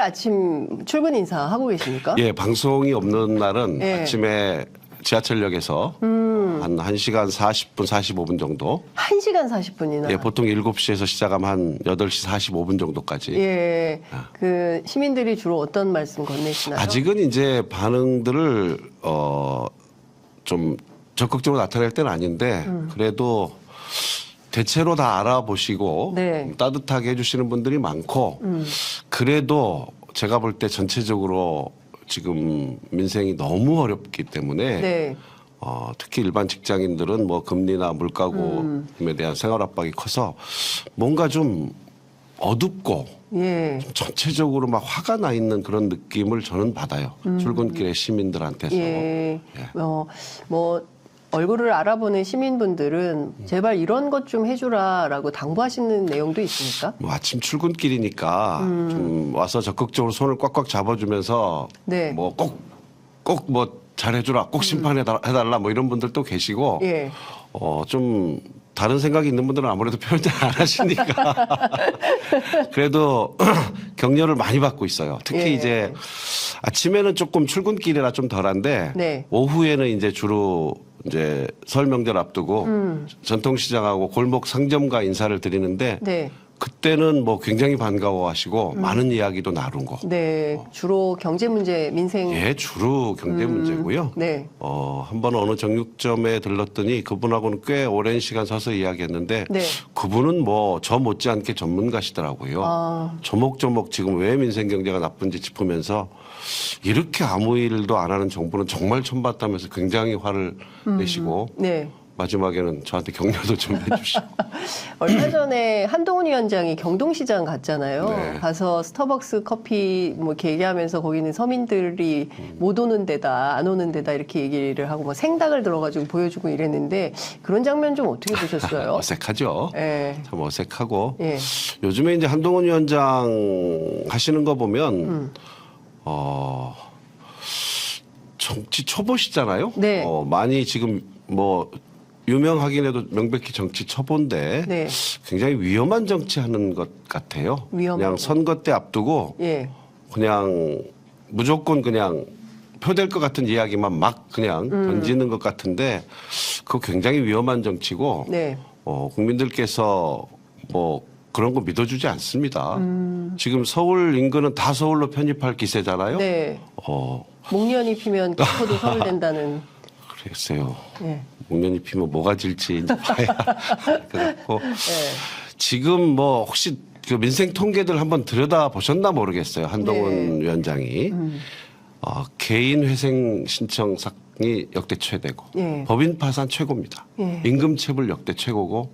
아침 출근 인사 하고 계십니까? 예, 방송이 없는 날은 예. 아침에 지하철역에서 한 1시간 40분, 45분 정도. 1시간 40분이나. 예, 보통 7시에서 시작하면 한 8시 45분 정도까지. 예. 그 시민들이 주로 어떤 말씀 건네시나요? 아직은 이제 반응들을 좀 적극적으로 나타낼 때는 아닌데 그래도 대체로 다 알아보시고 네. 따뜻하게 해주시는 분들이 많고 그래도 제가 볼 때 전체적으로 지금 민생이 너무 어렵기 때문에 네. 특히 일반 직장인들은 뭐 금리나 물가고에 대한 생활 압박이 커서 뭔가 좀 어둡고 예. 전체적으로 막 화가 나 있는 그런 느낌을 저는 받아요. 출근길에 시민들한테서. 예. 뭐 얼굴을 알아보는 시민분들은 제발 이런 것 좀 해주라라고 당부하시는 내용도 있습니까? 뭐 아침 출근길이니까 좀 와서 적극적으로 손을 꽉꽉 잡아주면서 네. 뭐 꼭 뭐 잘해주라, 꼭 심판해달라 뭐 이런 분들도 계시고 예. 좀 다른 생각이 있는 분들은 아무래도 표현 잘 안 하시니까 그래도 격려를 많이 받고 있어요. 특히 예. 이제 아침에는 조금 출근길이라 좀 덜한데 네. 오후에는 이제 주로 이제 설 명절 앞두고 전통시장하고 골목 상점가 인사를 드리는데 네. 그때는 뭐 굉장히 반가워하시고 많은 이야기도 나누고 네. 주로 경제 문제, 민생. 예 주로 경제 문제고요. 네. 한 번 어느 정육점에 들렀더니 그분하고는 꽤 오랜 시간 서서 이야기했는데 네. 그분은 뭐 저 못지않게 전문가시더라고요. 아. 조목조목 지금 왜 민생 경제가 나쁜지 짚으면서 이렇게 아무 일도 안 하는 정부는 정말 처음 봤다면서 굉장히 화를 내시고 네. 마지막에는 저한테 격려도 좀 해주시고. 얼마 전에 한동훈 위원장이 경동시장 갔잖아요. 네. 가서 스타벅스 커피 뭐 이렇게 얘기하면서 거기는 서민들이 못 오는 데다, 안 오는 데다 이렇게 얘기를 하고 뭐 생닭을 들어가지고 보여주고 이랬는데 그런 장면 좀 어떻게 보셨어요? 어색하죠. 예. 참 어색하고. 예. 요즘에 이제 한동훈 위원장 하시는 거 보면 정치 초보시잖아요. 네. 많이 지금 뭐 유명하긴 해도 명백히 정치 초보인데 네. 굉장히 위험한 정치하는 것 같아요. 위험한 그냥 선거 때 앞두고 예. 그냥 무조건 그냥 표될 것 같은 이야기만 막 그냥 던지는 것 같은데 그거 굉장히 위험한 정치고 네. 국민들께서 뭐 그런 거 믿어주지 않습니다. 지금 서울 인근은 다 서울로 편입할 기세잖아요. 네. 어, 목련이 피면 기포도 서울 된다는. 글쎄요. 예. 목련이 피면 뭐가 질지 이제 봐야 그렇고 예. 지금 뭐 혹시 그 민생 통계들 한번 들여다 보셨나 모르겠어요. 한동훈 위원장이 개인 회생 신청상이 역대 최대고 예. 법인 파산 최고입니다. 예. 임금 체불 역대 최고고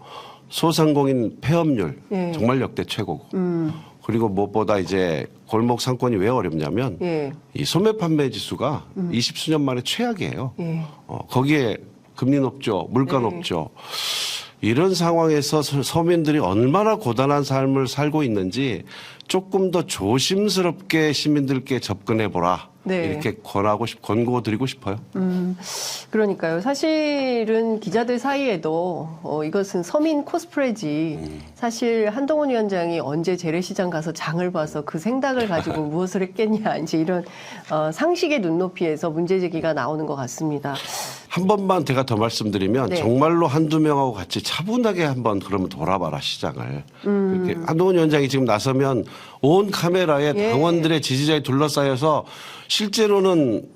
소상공인 폐업률 예. 정말 역대 최고고 그리고 무엇보다 이제 골목 상권이 왜 어렵냐면 예. 이 소매 판매 지수가 20수년 만에 최악이에요. 예. 거기에 금리 높죠. 물가 높죠. 이런 상황에서 서민들이 얼마나 고단한 삶을 살고 있는지 조금 더 조심스럽게 시민들께 접근해 보라. 네. 이렇게 권고드리고 싶어요. 그러니까요. 사실은 기자들 사이에도 이것은 서민 코스프레지. 사실 한동훈 위원장이 언제 재래시장 가서 장을 봐서 그 생닭을 가지고 무엇을 했겠냐. 이제 이런 상식의 눈높이에서 문제 제기가 나오는 것 같습니다. 한 번만 제가 더 말씀드리면 네. 정말로 한두 명하고 같이 차분하게 한번 그러면 돌아봐라 시장을. 이렇게 한동훈 위원장이 지금 나서면 온 카메라에 예. 당원들의 지지자에 둘러싸여서 실제로는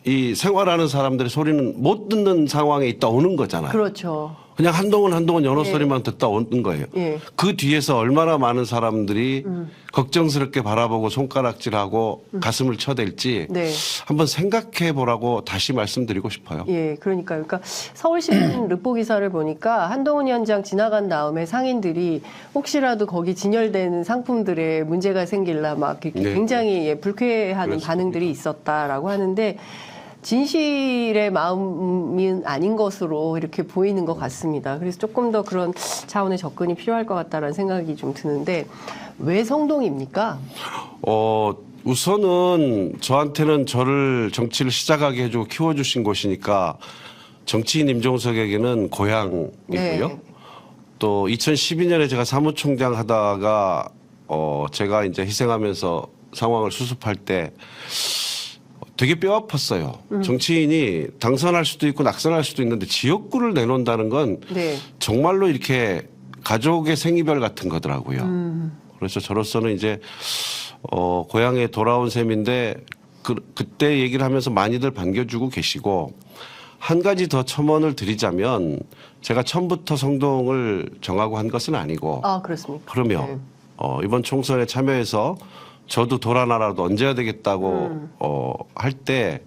이 생활하는 사람들의 소리는 못 듣는 상황에 있다 오는 거잖아요. 그렇죠. 그냥 한동훈 연어 소리만 듣다 오는 거예요. 예. 그 뒤에서 얼마나 많은 사람들이 걱정스럽게 바라보고 손가락질하고 가슴을 쳐댈지 네. 한번 생각해 보라고 다시 말씀드리고 싶어요. 예, 그러니까요. 그러니까 서울신문 르포 기사를 보니까 한동훈 위원장 지나간 다음에 상인들이 혹시라도 거기 진열되는 상품들에 문제가 생길라 막 이렇게 네. 굉장히 불쾌해하는 그렇습니다. 반응들이 있었다라고 하는데 진실의 마음은 아닌 것으로 이렇게 보이는 것 같습니다. 그래서 조금 더 그런 차원의 접근이 필요할 것 같다라는 생각이 좀 드는데 왜 성동입니까? 우선은 저한테는 저를 정치를 시작하게 해주고 키워주신 곳이니까 정치인 임종석에게는 고향이고요. 네. 또 2012년에 제가 사무총장 하다가 제가 이제 희생하면서 상황을 수습할 때 되게 뼈 아팠어요. 정치인이 당선할 수도 있고 낙선할 수도 있는데 지역구를 내놓는다는 건 네. 정말로 이렇게 가족의 생이별 같은 거더라고요. 그래서 저로서는 이제 고향에 돌아온 셈인데 그때 얘기를 하면서 많이들 반겨주고 계시고 한 가지 더 첨언을 드리자면 제가 처음부터 성동을 정하고 한 것은 아니고 아, 그렇습니까? 그러면 네. 이번 총선에 참여해서 저도 돌아나라도 얹어야 되겠다고 할 때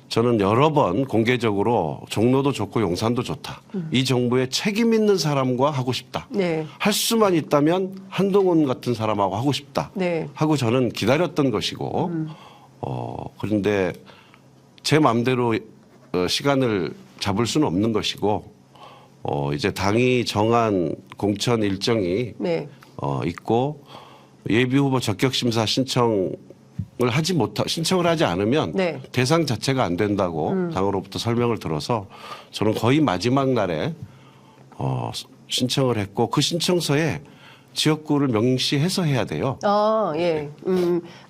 저는 여러 번 공개적으로 종로도 좋고 용산도 좋다. 이 정부에 책임 있는 사람과 하고 싶다. 네. 할 수만 있다면 한동훈 같은 사람하고 하고 싶다. 네. 하고 저는 기다렸던 것이고 그런데 제 마음대로 시간을 잡을 수는 없는 것이고 이제 당이 정한 공천 일정이 네. 있고 예비 후보 적격 심사 신청을 하지 않으면 네. 대상 자체가 안 된다고 당으로부터 설명을 들어서 저는 거의 마지막 날에 신청을 했고 그 신청서에 지역구를 명시해서 해야 돼요. 아, 예.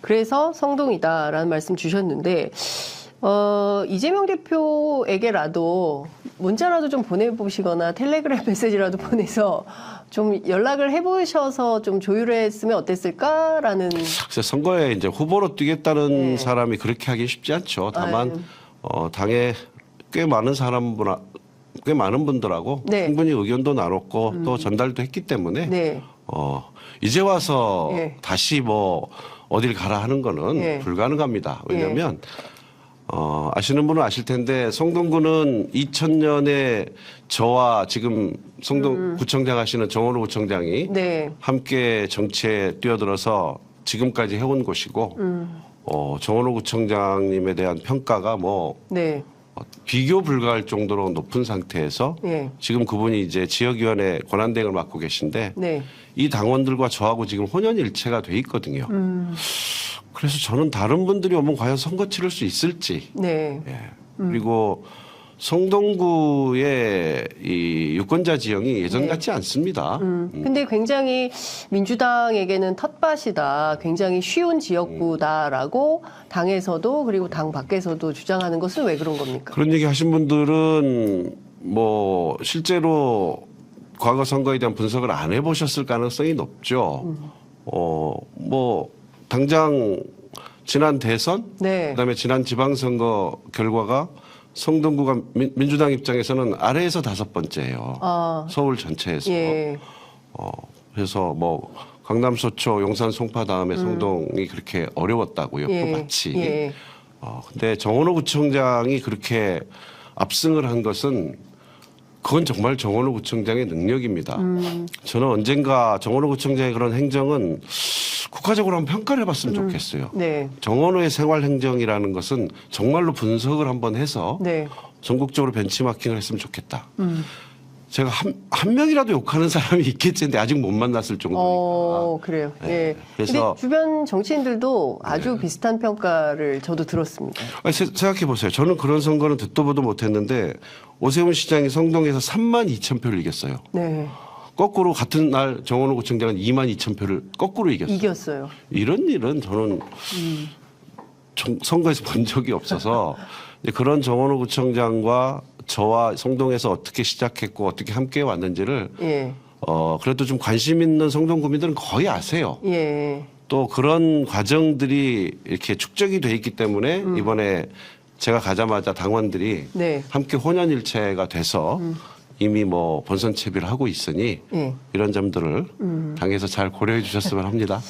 그래서 성동이다라는 말씀 주셨는데, 이재명 대표에게라도 문자라도 좀 보내보시거나 텔레그램 메시지라도 보내서 좀 연락을 해보셔서 좀 조율했으면 어땠을까라는. 그래서 선거에 이제 후보로 뛰겠다는 네. 사람이 그렇게 하기 쉽지 않죠. 다만 당에 꽤 많은 분들하고 네. 충분히 의견도 나눴고 또 전달도 했기 때문에 네. 이제 와서 예. 다시 뭐 어딜 가라 하는 거는 예. 불가능합니다. 왜냐하면 아시는 분은 아실 텐데 성동구는 2000년에 저와 지금 성동구청장 하시는 정원호 구청장이 네. 함께 정치에 뛰어들어서 지금까지 해온 곳이고 정원호 구청장님에 대한 평가가 뭐 네. 비교 불가할 정도로 높은 상태에서 예. 지금 그분이 이제 지역위원회 권한대행을 맡고 계신데 네. 이 당원들과 저하고 지금 혼연일체가 돼 있거든요. 그래서 저는 다른 분들이 오면 과연 선거 치를 수 있을지. 네. 예. 그리고 성동구의 이 유권자 지형이 예전 같지 않습니다. 근데 굉장히 민주당에게는 텃밭이다, 굉장히 쉬운 지역구다라고 당에서도 그리고 당 밖에서도 주장하는 것은 왜 그런 겁니까? 그런 얘기 하신 분들은 뭐 실제로 과거 선거에 대한 분석을 안 해보셨을 가능성이 높죠. 뭐 당장 지난 대선, 네. 그다음에 지난 지방선거 결과가 성동구가 민주당 입장에서는 아래에서 5번째예요. 아, 서울 전체에서. 예. 그래서 뭐 강남, 소초, 용산, 송파 다음에 성동이 그렇게 어려웠다고요. 예. 또 마치. 예. 근데 정원호 구청장이 그렇게 압승을 한 것은 그건 정말 정원호 구청장의 능력입니다. 저는 언젠가 정원호 구청장의 그런 행정은 국가적으로 한번 평가를 해봤으면 좋겠어요. 네. 정원호의 생활 행정이라는 것은 정말로 분석을 한번 해서 네. 전국적으로 벤치마킹을 했으면 좋겠다. 제가 한 명이라도 욕하는 사람이 있겠지, 근데 아직 못 만났을 정도니까. 그래요. 네. 예. 그래서- 근데 주변 정치인들도 아주 비슷한 평가를 저도 들었습니다. 아니, 생각해 보세요. 저는 그런 선거는 듣도 보도 못했는데 오세훈 시장이 성동에서 32,000표를 이겼어요. 네. 거꾸로 같은 날 정원호 구청장은 22,000표를 거꾸로 이겼어요. 이겼어요. 이런 일은 저는 선거에서 본 적이 없어서 이제 그런 정원호 구청장과 저와 성동에서 어떻게 시작했고 어떻게 함께 왔는지를 예. 그래도 좀 관심 있는 성동 구민들은 거의 아세요. 예. 또 그런 과정들이 이렇게 축적이 돼 있기 때문에 이번에 제가 가자마자 당원들이 네. 함께 혼연일체가 돼서 이미 뭐 본선 채비를 하고 있으니 예. 이런 점들을 당에서 잘 고려해 주셨으면 합니다.